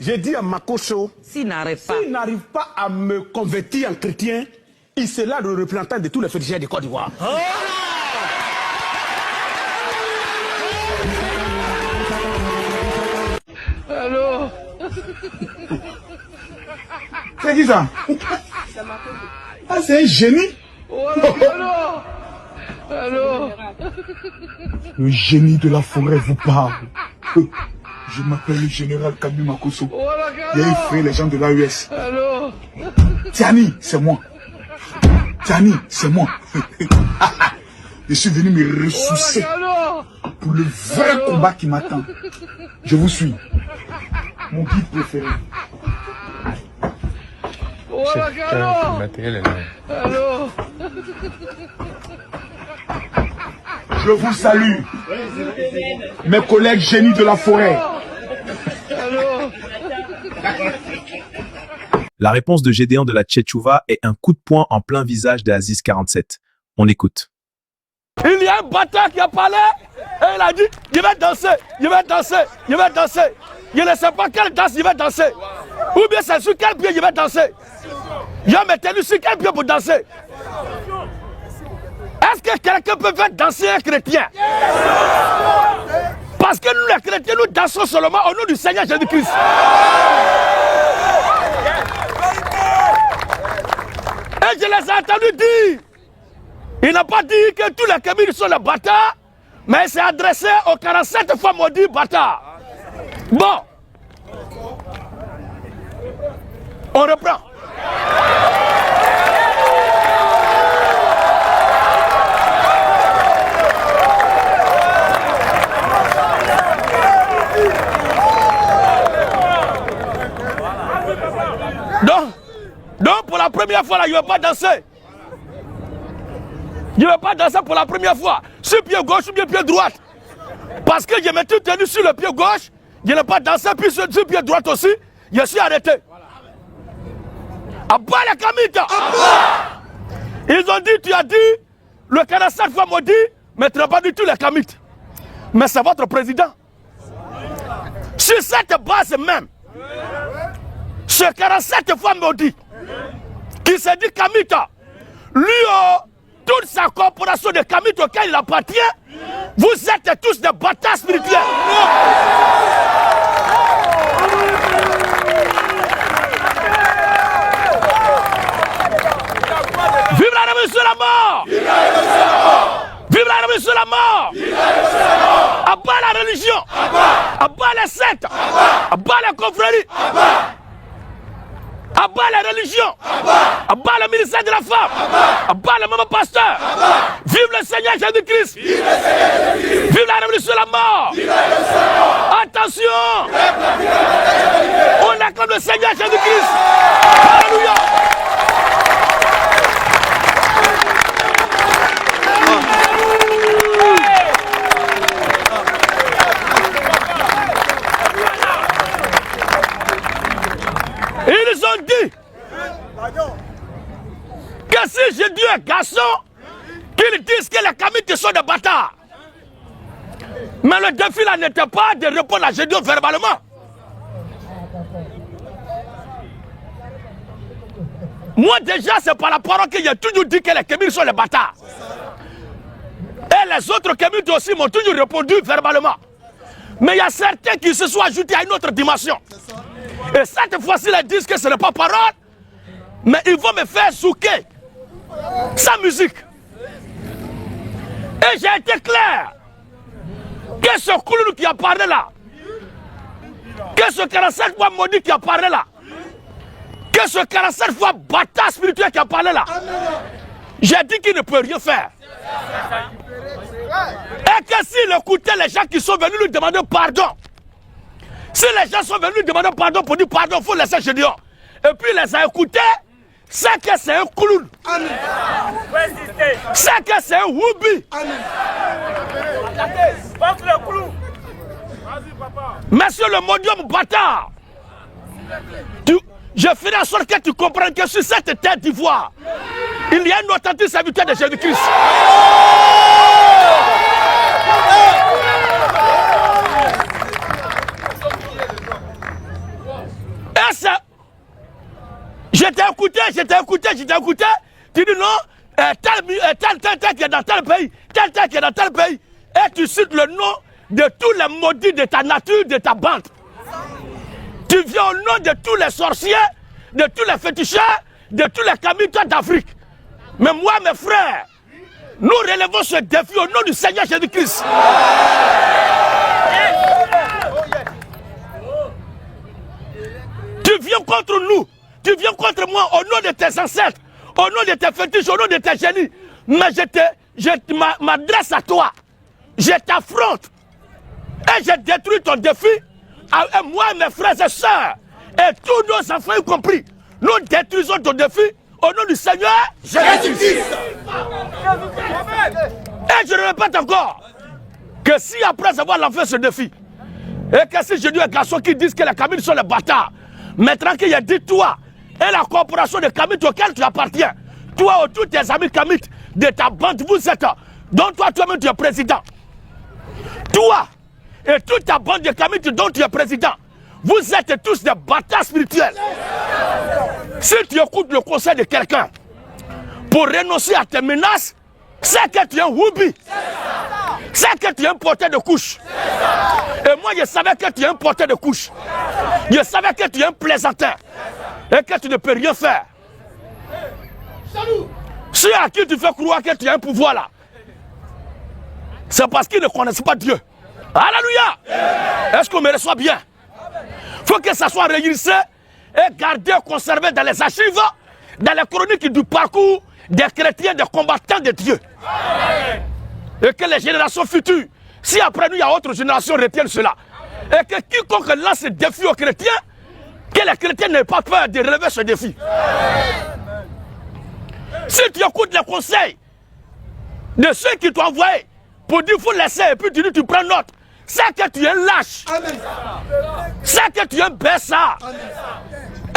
J'ai dit à Makoso, s'il n'arrive pas à me convertir en chrétien, il sera le représentant de tous les féticheurs de Côte d'Ivoire. Allô? C'est qui ça? Ah, c'est un génie. Allô? Allô? Le génie de la forêt vous parle. Je m'appelle le général Kabi Makoso. Il a effrayé les gens de l'AES. Allô? Tiani, c'est moi. Tiani, c'est moi. Je suis venu me ressourcer pour le vrai combat qui m'attend. Je vous suis. Mon guide préféré. Le matériel est là. Allô? Je vous salue. Mes collègues génies de la forêt. Allô? La réponse de Gédéon de la Tchétchouva est un coup de poing en plein visage d'Aziz 47. On écoute. Il y a un bâtard qui a parlé et il a dit je vais danser, je vais danser, je vais danser. Je ne sais pas quelle danse je vais danser. Ou bien c'est sur quel pied je vais danser. Je vais me tenir sur quel pied pour danser. Est-ce que quelqu'un peut faire danser un chrétien? Parce que nous les chrétiens, nous dansons seulement au nom du Seigneur Jésus-Christ. Et je les ai entendus dire. Il n'a pas dit que tous les Kémines sont les bâtards, mais il s'est adressé aux 47 fois maudits bâtards. Bon. On reprend. Donc pour la première fois là, je ne vais pas danser. Je ne vais pas danser pour la première fois. Sur pied gauche ou bien pied droite. Parce que je m'étais tenu sur le pied gauche, je n'ai pas dansé, puis sur le pied droite aussi, je suis arrêté. Abba les Kamites. Ils ont dit, tu as dit, le 47 fois maudit, mais tu n'as pas dit tous les Kamites. Mais c'est votre président. Sur cette base même, ce 47 fois maudit, qui s'est dit Kamita, lui, toute sa corporation de Kamita auquel il appartient, vous êtes tous des bâtards spirituels. Vive la révolution de la mort! Vive la révolution de la mort! Abat la religion! Abat les sectes! Abat les confréries! Abat la religion! Abat le ministère de la femme! Abat le maman pasteur! Vive le Seigneur Jésus-Christ! Vive la révolution de la mort! Attention! On acclame le Seigneur Jésus-Christ! Alléluia! Ils ont dit que si j'ai dit un garçon, qu'ils disent que les Kamites sont des bâtards. Mais le défi là n'était pas de répondre à Gédéon verbalement. Moi déjà c'est par la parole que j'ai toujours dit que les Kamites sont les bâtards. Et les autres Kamites aussi m'ont toujours répondu verbalement. Mais il y a certains qui se sont ajoutés à une autre dimension. Et cette fois-ci, ils disent que ce n'est pas parole, mais ils vont me faire souquer sans musique. Et j'ai été clair que ce Kouloulou qui a parlé là, que ce 47 fois maudit qui a parlé là, que ce 47 fois bâtard spirituel qui a parlé là, j'ai dit qu'il ne peut rien faire. Et que s'il écoutait les gens qui sont venus lui demander pardon, si les gens sont venus lui demander pardon pour dire pardon, il faut laisser Gédéon. Et puis il les a écoutés, c'est que c'est un clown. C'est que c'est un woubi. Monsieur le modium bâtard, je ferai en sorte que tu comprennes que sur cette terre d'ivoire, il y a une authentique serviteur de Jésus-Christ. écouté. Tu dis non, tel qui est dans tel pays, tel qui est dans tel pays. Et tu cites le nom de tous les maudits de ta nature, de ta bande. Tu viens au nom de tous les sorciers, de tous les féticheurs, de tous les camiteurs d'Afrique. Mais moi, mes frères, nous relevons ce défi au nom du Seigneur Jésus-Christ. Tu viens contre nous, tu viens contre moi au nom de tes ancêtres, au nom de tes fétiches, au nom de tes génies. Mais je m'adresse à toi, je t'affronte et je détruis ton défi. Et moi, mes frères et sœurs, et tous nos enfants y compris, nous détruisons ton défi au nom du Seigneur Jésus-Christ. Et je le répète encore, que si après avoir lancé ce défi, et que si je dis aux garçons qui disent que les Kamites sont les bâtards, maintenant qu'il a dit toi et la corporation de Kamites auquel tu appartiens, toi ou tous tes amis Kamites de ta bande, vous êtes, dont toi-même tu es président. Toi et toute ta bande de Kamites dont tu es président, vous êtes tous des bâtards spirituels. Si tu écoutes le conseil de quelqu'un pour renoncer à tes menaces, c'est que tu es un woubi. C'est que tu es un porteur de couche. Et moi, je savais que tu es un porteur de couche. Je savais que tu es un plaisantin. Et que tu ne peux rien faire. Ceux à qui tu fais croire que tu as un pouvoir là, c'est parce qu'ils ne connaissent pas Dieu. Alléluia. Est-ce qu'on me reçoit bien? Il faut que ça soit enregistré et gardé, conservé dans les archives, dans les chroniques du parcours des chrétiens, des combattants de Dieu. Et que les générations futures, si après nous il y a autre génération, retiennent cela. Et que quiconque lance ce défi aux chrétiens, que les chrétiens n'aient pas peur de relever ce défi. Si tu écoutes les conseils de ceux qui t'ont envoyé pour dire qu'il faut laisser et puis tu dis tu prends note, c'est que tu es un lâche. C'est que tu es un bessa.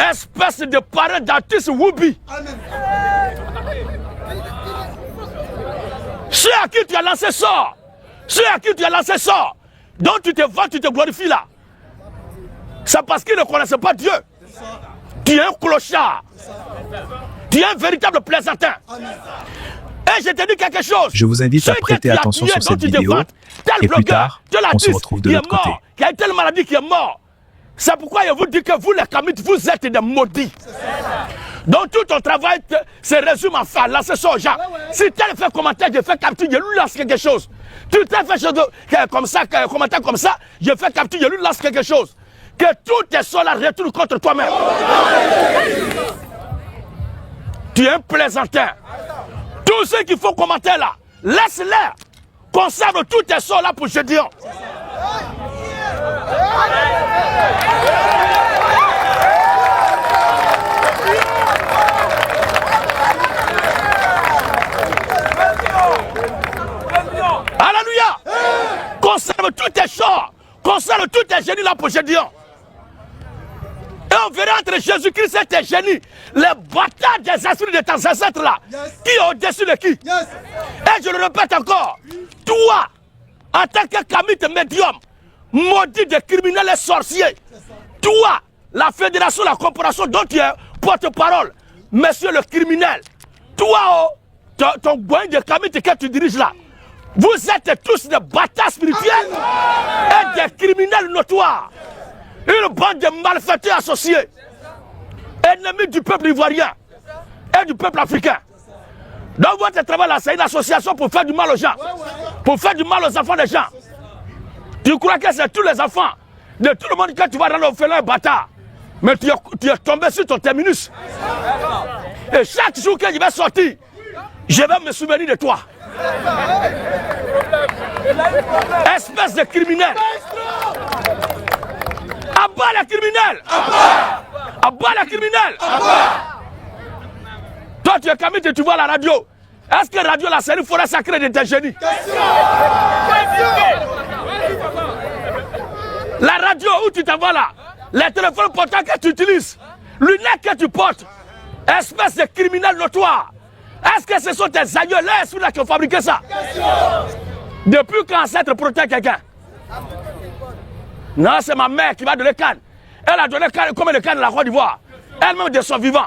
Espèce de parent d'artiste woubi. Ceux à qui tu as lancé sort, dont tu te vends, tu te glorifies là, c'est parce qu'ils ne connaissent pas Dieu. Tu es un clochard. Tu es un véritable plaisantin. Et je te dis quelque chose. Je vous invite à prêter attention sur cette vidéo et plus tard, on se retrouve de l'autre côté. Il y a une telle maladie qui est mort. C'est pourquoi je vous dis que vous les Kamites, vous êtes des maudits. Donc tout ton travail se résume à faire lancer ça aux gens. Si tel fait commentaire, je fais capture, je lui lance quelque chose. Tu t'es fait chose comme ça, commentaire comme ça, je fais capture, je lui lance quelque chose. Que tous tes sols retournent contre toi-même. Tu es un plaisantin. Tous ceux qui font commentaire là, laisse-les. Conserve tous tes sols là pour Gédéon. Alléluia. Conserve tous tes sorts. Conserve tous tes génies là pour Gédéon. Et on verra entre Jésus-Christ et tes génies, les batailles des esprits de tes ancêtres là, qui est au-dessus de qui. Et je le répète encore, toi, en tant que Kamite médium, maudit de criminels et sorciers, toi, la fédération, la corporation dont tu es porte-parole, monsieur le criminel, toi, ton goin de Kamite que tu diriges là, vous êtes tous des bâtards spirituels et des criminels notoires. Une bande de malfaiteurs associés, ennemis du peuple ivoirien et du peuple africain. Donc votre travail là, c'est une association pour faire du mal aux gens, pour faire du mal aux enfants des gens. Tu crois que c'est tous les enfants de tout le monde que tu vas rendre au félin bâtard. Mais tu es tombé sur ton terminus. Et chaque jour que je vais sortir, je vais me souvenir de toi. Espèce de criminel. Abat les criminels. Abat les criminels. Toi tu es Kamite et tu vois la radio. Est-ce que la radio là c'est une forêt sacrée de tes génies? La radio où tu t'en vas là, les téléphones portables que tu utilises, lunettes que tu portes, espèce de criminel notoire. Est-ce que ce sont tes aïeux là qui ont fabriqué ça? Depuis quand ancêtre protège quelqu'un? Non, c'est ma mère qui m'a donné canne. Elle a donné canne comme le canne de la Côte d'Ivoire. Elle-même de son vivant.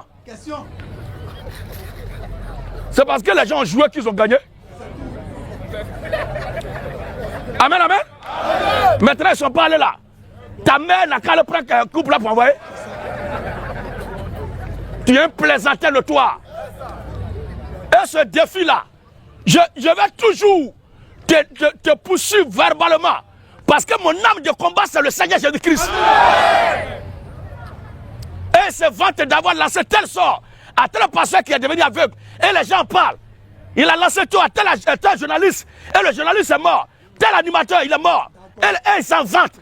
C'est parce que les gens ont joué qu'ils ont gagné. Amen, amen. Maintenant, ils ne sont pas allés là. Ta mère n'a qu'à le prendre un couple là pour envoyer. Tu es un plaisantin de toi. Et ce défi-là, je vais toujours te poursuivre verbalement. Parce que mon âme de combat, c'est le Seigneur Jésus-Christ. Et il se vante d'avoir lancé tel sort à tel pasteur qui est devenu aveugle. Et les gens parlent. Il a lancé tout à tel journaliste. Et le journaliste est mort. Tel animateur, il est mort. Et il s'en vante.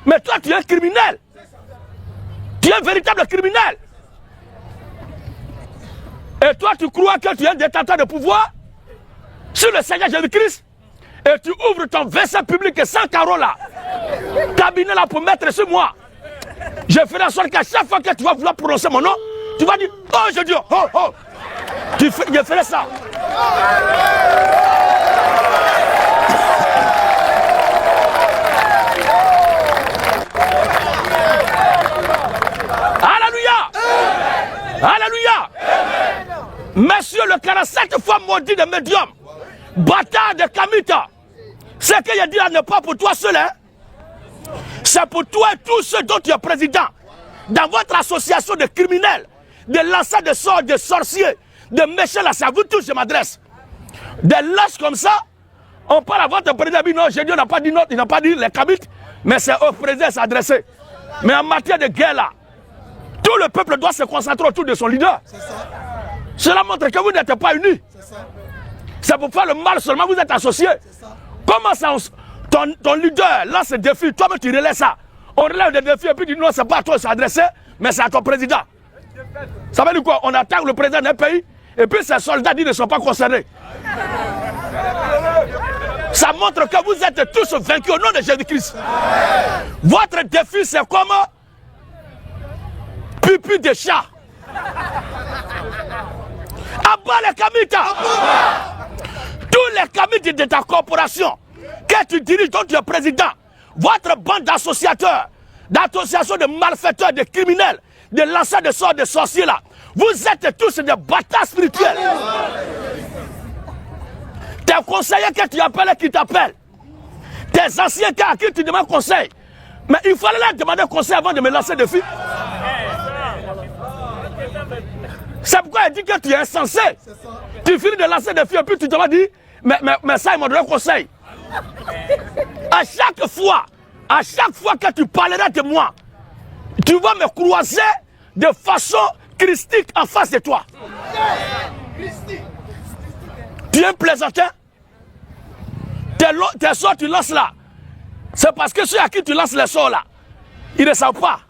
Mais toi, tu es un criminel. Tu es un véritable criminel. Et toi, tu crois que tu es un détenteur de pouvoir sur le Seigneur Jésus-Christ. Et tu ouvres ton WC public sans carreau là. Cabinet là pour mettre sur moi. Je ferai en sorte qu'à chaque fois que tu vas vouloir prononcer mon nom, tu vas dire oh je dis oh oh. Je ferai ça. Alléluia. Alléluia. Monsieur le 47 fois maudit de médium, bâtard de Kamita, ce que je dis là n'est pas pour toi seul, hein? C'est pour toi et tous ceux dont tu es président. Dans votre association de criminels, de lanceurs de sorts, de sorciers, de méchants, là, c'est à vous tous je m'adresse. Des lâches comme ça, on parle à votre président, non, j'ai dit, on n'a pas dit non, il n'a pas dit les Kamites, mais c'est au président s'adresser. Mais en matière de guerre là, tout le peuple doit se concentrer autour de son leader. Cela montre que vous n'êtes pas unis. C'est pour faire le mal seulement, vous êtes associés. Comment ça, ton leader lance ce défi, toi-même tu relèves ça. On relève des défis et puis tu dis non, c'est pas à toi de s'adresser, mais c'est à ton président. Ça veut dire quoi? On attaque le président d'un pays et puis ses soldats disent ne sont pas concernés. Ça montre que vous êtes tous vaincus au nom de Jésus-Christ. Votre défi c'est comme pipi de chat. Abat les Kamitas. Tous les Kamites de ta corporation que tu diriges, dont tu es président, votre bande d'associateurs, d'associations de malfaiteurs, de criminels, de lanceurs de sorts, de sorciers là, vous êtes tous des bâtards spirituels. Tes conseillers que tu appelles, qui t'appellent, tes anciens à qui tu demandes conseil, mais il fallait leur demander conseil avant de me lancer défi. C'est pourquoi il dit que tu es insensé. Tu finis de lancer des filles et puis tu te vas dire, mais ça, ils m'ont donné conseil. À chaque fois que tu parleras de moi, tu vas me croiser de façon christique en face de toi. Tu es un plaisantin. Tes sorts, tu lances là. C'est parce que ceux à qui tu lances les sorts là, ils ne savent pas.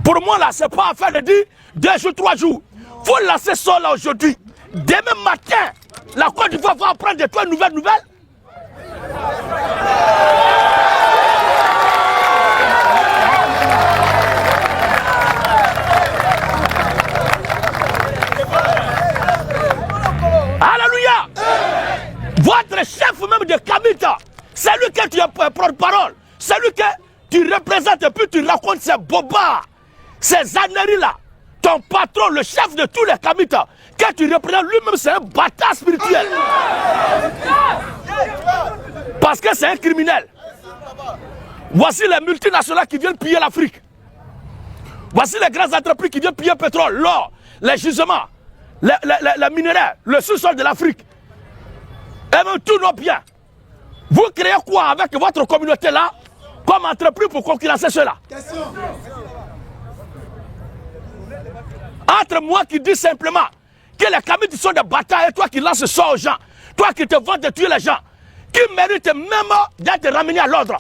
Pour moi là, c'est pas affaire de dire 2 jours, 3 jours. Il faut lancer ça là aujourd'hui. Demain matin, la Côte d'Ivoire va apprendre de toi une nouvelle nouvelle. Alléluia. Votre chef même de Kamita, c'est lui que tu es porte-parole. C'est lui que tu représentes et puis tu racontes ces bobards, ces âneries là. Ton patron, le chef de tous les Kamitas, que tu représentes lui-même, c'est un bâtard spirituel. Parce que c'est un criminel. Voici les multinationales qui viennent piller l'Afrique. Voici les grandes entreprises qui viennent piller le pétrole, l'or, les gisements, les minéraux, le sous-sol de l'Afrique. Et même tous nos biens. Vous créez quoi avec votre communauté là comme entreprise pour concurrencer cela? Entre moi qui dis simplement que les Kamites sont des bâtards et toi qui lances ça aux gens, toi qui te vantes de tuer les gens, qui méritent même d'être ramenés à l'ordre.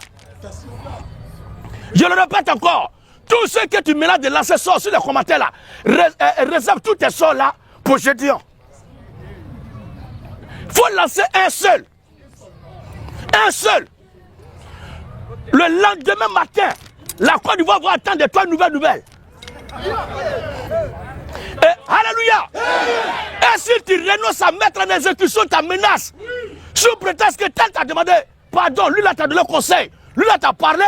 Je le répète encore, tous ceux que tu mélanges de lancer ça sur les commentaires là, réserve tous tes sorts là pour Gédéon. Il faut lancer un seul. Un seul. Le lendemain matin, la Côte d'Ivoire va attendre de toi une nouvelle nouvelle. Alléluia. Et si tu renonces à mettre en exécution ta menace, sous prétexte que tel t'a demandé pardon, lui là t'a donné conseil, lui là t'a parlé,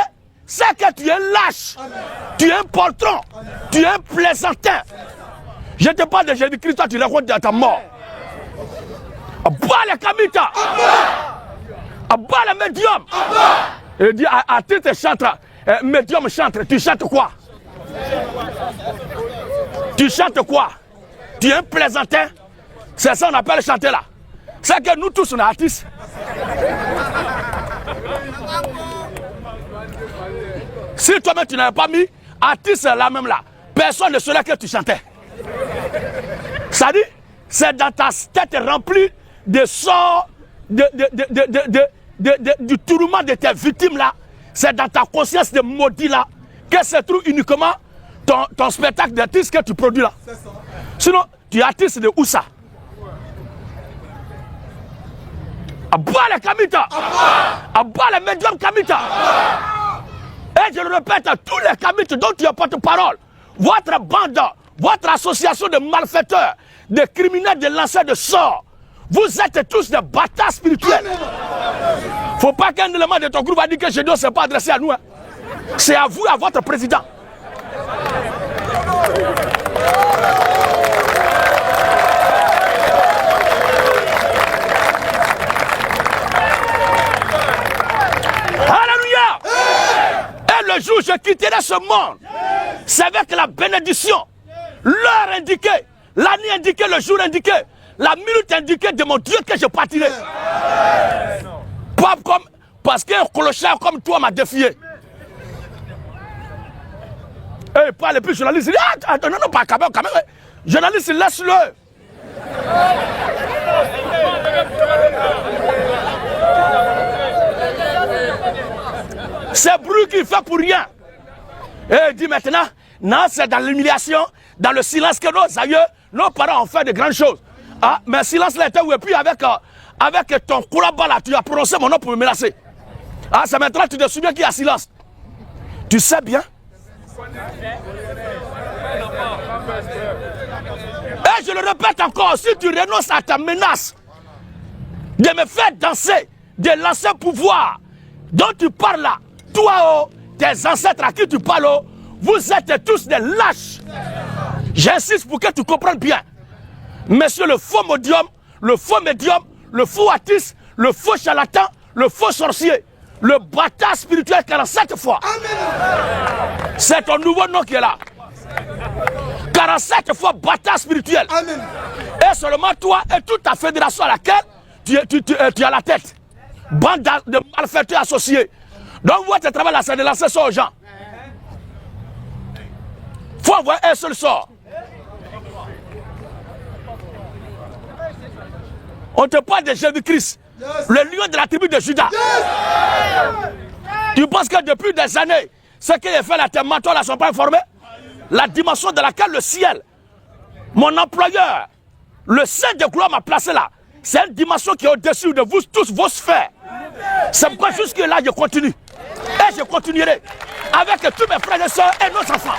c'est que tu es lâche, tu es un poltron, tu es un plaisantin. Je te parle de Jésus-Christ, toi tu racontes ta mort. Abat les Kamita. Abat les médiums. Et dit à titre chanteur, médium chantre, tu chantes quoi? Tu chantes quoi? Tu es un plaisantin? C'est ça qu'on appelle chanter là. C'est que nous tous on est artistes. Si toi-même tu n'avais pas mis artiste là même là, personne ne saurait que tu chantais. Ça dit, c'est dans ta tête remplie de sorts, du tourment de tes victimes là. C'est dans ta conscience de maudit là que se trouve uniquement ton spectacle d'artiste que tu produis là. Sinon, tu es artiste de où ça? Abat les Kamita. Abat les médiums Kamita. Et je le répète à tous les Kamites dont tu es porte-parole. Votre bande, votre association de malfaiteurs, de criminels, de lanceurs de sorts, vous êtes tous des bâtards spirituels. Faut pas qu'un élément de ton groupe a dit que Gédéon ne s'est pas adressé à nous. Hein. C'est à vous et à votre président. Alléluia. Et le jour où je quitterai ce monde, c'est avec la bénédiction, l'heure indiquée, l'année indiquée, le jour indiqué, la minute indiquée de mon Dieu que je partirai. Pas comme, parce qu'un clochard comme toi m'a défié. Et parle plus journaliste, il dit, ah, non, pas quand même. Journaliste, laisse-le. C'est bruit qu'il fait pour rien. Et il dit maintenant, non, c'est dans l'humiliation, dans le silence que nos aïeux, nos parents ont fait de grandes choses. Ah, mais le silence là était où? Et puis avec ton courant là, tu as prononcé mon nom pour me menacer. Ah, c'est maintenant tu te souviens qu'il y a silence. Tu sais bien. Et je le répète encore, si tu renonces à ta menace de me faire danser de l'ancien pouvoir dont tu parles là, toi, tes ancêtres à qui tu parles, vous êtes tous des lâches. J'insiste pour que tu comprennes bien. Monsieur le faux médium, le faux artiste, le faux charlatan, le faux sorcier, le bâtard spirituel 47 fois. C'est ton nouveau nom qui est là. 47 fois bâtard spirituel. Amen. Et seulement toi et toute ta fédération à laquelle tu as la tête. Bande de malfaiteurs associés. Donc votre travail là, c'est de lancer ça aux gens. Il faut avoir un seul sort. On te parle de Jésus-Christ, le lion de la tribu de Judas. Tu penses que depuis des années, ce qu'il a fait là, tes mentors ne sont pas informés? La dimension de laquelle le ciel, mon employeur, le Saint de gloire m'a placé là, c'est une dimension qui est au-dessus de vous tous vos sphères. C'est pourquoi jusque là je continue. Et je continuerai avec tous mes frères et sœurs et nos enfants.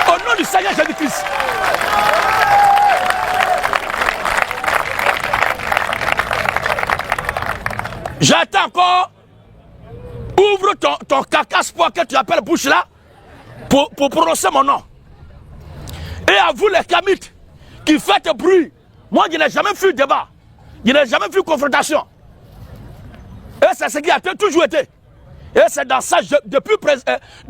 Au nom du Seigneur Jésus-Christ. J'attends encore. Ouvre ton caca-sport que tu appelles bouche là pour prononcer mon nom. Et à vous les Kamites qui faites bruit. Moi je n'ai jamais vu débat. Je n'ai jamais vu confrontation. Et c'est ce qui a toujours été. Et c'est dans ça, depuis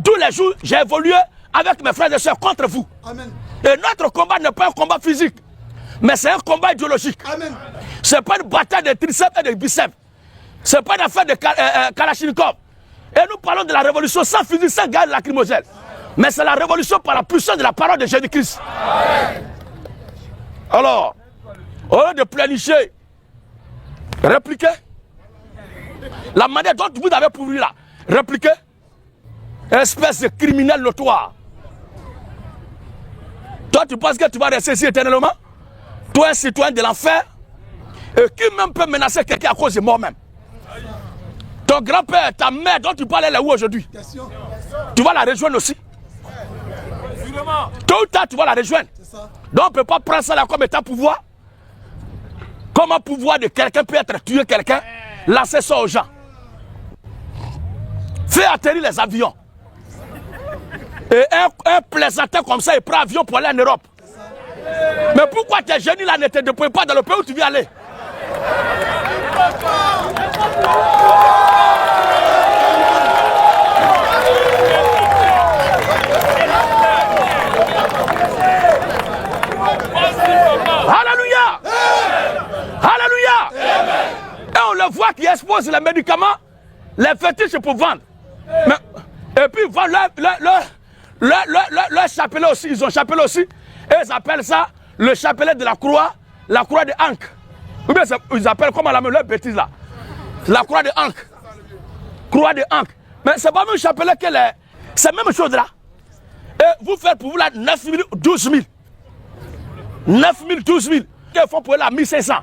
tous les jours, j'ai évolué avec mes frères et sœurs contre vous. Amen. Et notre combat n'est pas un combat physique, mais c'est un combat idéologique. Ce n'est pas une bataille de triceps et de biceps. Ce n'est pas une affaire de Kalachnikov. Et nous parlons de la révolution sans fusil, sans gaz lacrymogène. Mais c'est la révolution par la puissance de la parole de Jésus-Christ. Alors, au lieu de planifier, répliquer, la manière dont vous avez pourri là, répliquer, espèce de criminel notoire. Toi, tu penses que tu vas rester ici éternellement? Toi, un citoyen de l'enfer, et qui même peut menacer quelqu'un à cause de moi-même? Ton grand-père, ta mère dont tu parlais là où aujourd'hui? Tu vas la rejoindre aussi. Tôt ou tard, tu vas la rejoindre. Donc, on ne peut pas prendre ça là comme étant pouvoir. Comment pouvoir de quelqu'un peut être tuer quelqu'un, lancer ça aux gens? Fais atterrir les avions. Et un plaisantin comme ça, il prend avion pour aller en Europe. Mais pourquoi tes génies là ne te déploient pas dans le pays où tu viens aller? Alléluia! Alléluia! Et on le voit qui expose les médicaments, les fétiches pour vendre. Mais, et puis ils vendent leur chapelet aussi. Ils ont chapelet aussi. Et ils appellent ça le chapelet de la croix de Ankh. Ou bien ils appellent comment leur bêtise là? La croix de Ankh. Croix de Ankh. Mais c'est pas même chapelet que les. C'est la même chose là. Et vous faites pour vous là 9 000, 12 000. 9 000, 12 000. Qu'ils font pour eux là 1500.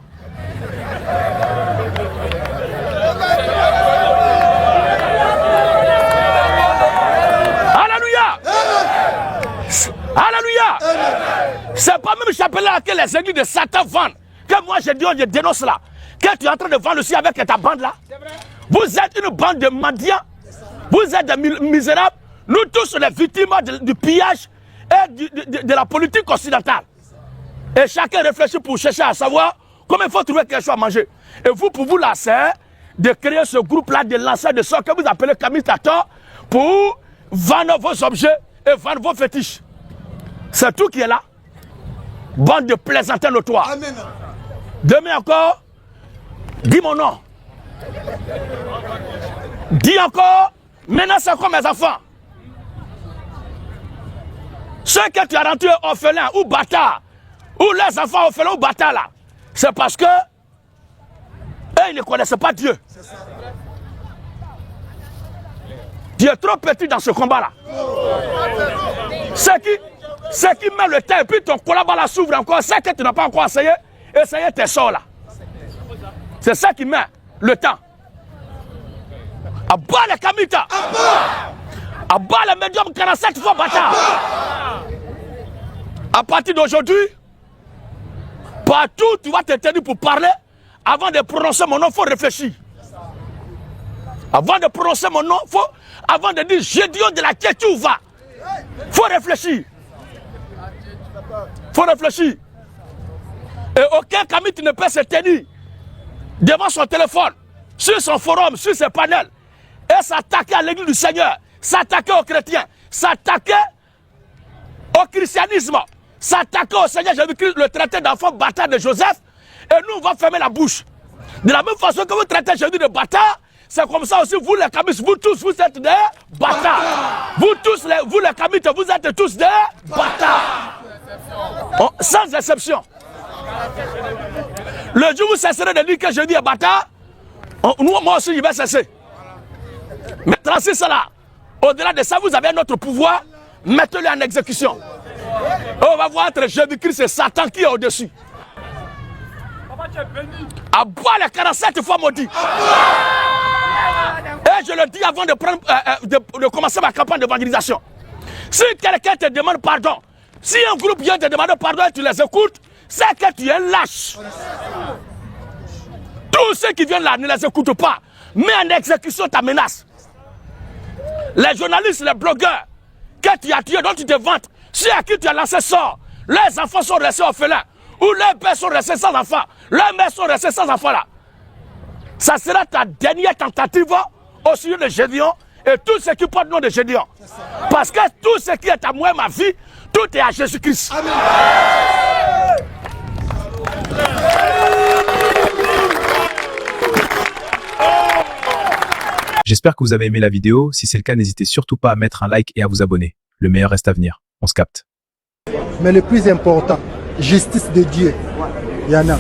Alléluia! Alléluia! C'est pas même chapelet là que les églises de Satan vendent. Que moi je dénonce là. Que tu es en train de vendre aussi avec ta bande là. Vous êtes une bande de mendiants. Vous êtes des misérables. Nous tous les victimes du pillage et de la politique occidentale. Et chacun réfléchit pour chercher à savoir comment il faut trouver quelque chose à manger. Et vous, pour vous, là, c'est de créer ce groupe-là de lanceurs de sorts que vous appelez Kamitator pour vendre vos objets et vendre vos fétiches. C'est tout qui est là. Bande de plaisantins notoires. Amen. Demain encore, dis mon nom. Dis encore, maintenant c'est comme mes enfants. Ceux que tu as rendus orphelins ou bâtards, ou les enfants orphelins ou bâtards là, c'est parce que eux, ils ne connaissent pas Dieu. Tu es trop petit dans ce combat-là. Ce qui met le temps et puis ton collaborateur s'ouvre encore, c'est que tu n'as pas encore essayé tes sorts là. C'est ça qui met le temps. À bas les Kamita. À bas les médiums 47 fois bâtard. À partir d'aujourd'hui, partout tu vas te tenir pour parler. Avant de prononcer mon nom, il faut réfléchir. Avant de prononcer mon nom, avant de dire Gédéon de la Tchétchouva, il faut réfléchir. Il faut réfléchir. Et aucun Kamite ne peut se tenir devant son téléphone, sur son forum, sur ses panels, et s'attaquer à l'église du Seigneur, s'attaquer aux chrétiens, s'attaquer au christianisme, s'attaquer au Seigneur Jésus-Christ, le traité d'enfant bâtard de Joseph, et nous, on va fermer la bouche. De la même façon que vous traitez Jésus de bâtard, c'est comme ça aussi, vous les Kamites, vous tous, vous êtes des bâtards. Vous tous, vous les Kamites, vous êtes tous des bâtards. Sans exception. Le jour où vous cesserez de dire que Jésus est bâtard, moi aussi, je vais cesser. Mais transi cela, au-delà de ça, vous avez notre pouvoir, mettez-le en exécution. Et on va voir entre Jésus-Christ et Satan qui est au-dessus. À boire les 47 fois maudit. Et je le dis avant de commencer ma campagne d'évangélisation. Si quelqu'un te demande pardon, si un groupe vient te demander pardon et tu les écoutes, c'est que tu es lâche. Tous ceux qui viennent là ne les écoutent pas. Mets en exécution ta menace. Les journalistes, les blogueurs que tu as tués, dont tu te vantes, ceux à qui tu as lancé sort, les enfants sont restés orphelins, ou les pères sont restés sans enfants, les mères sont restées sans enfants là. Ça sera ta dernière tentative au sujet de Gédéon et tout ce qui porte le nom de Gédéon. Parce que tout ce qui est à moi, ma vie, tout est à Jésus-Christ. Amen. J'espère que vous avez aimé la vidéo. Si c'est le cas, n'hésitez surtout pas à mettre un like et à vous abonner. Le meilleur reste à venir. On se capte. Mais le plus important, justice de Dieu. Il y en a.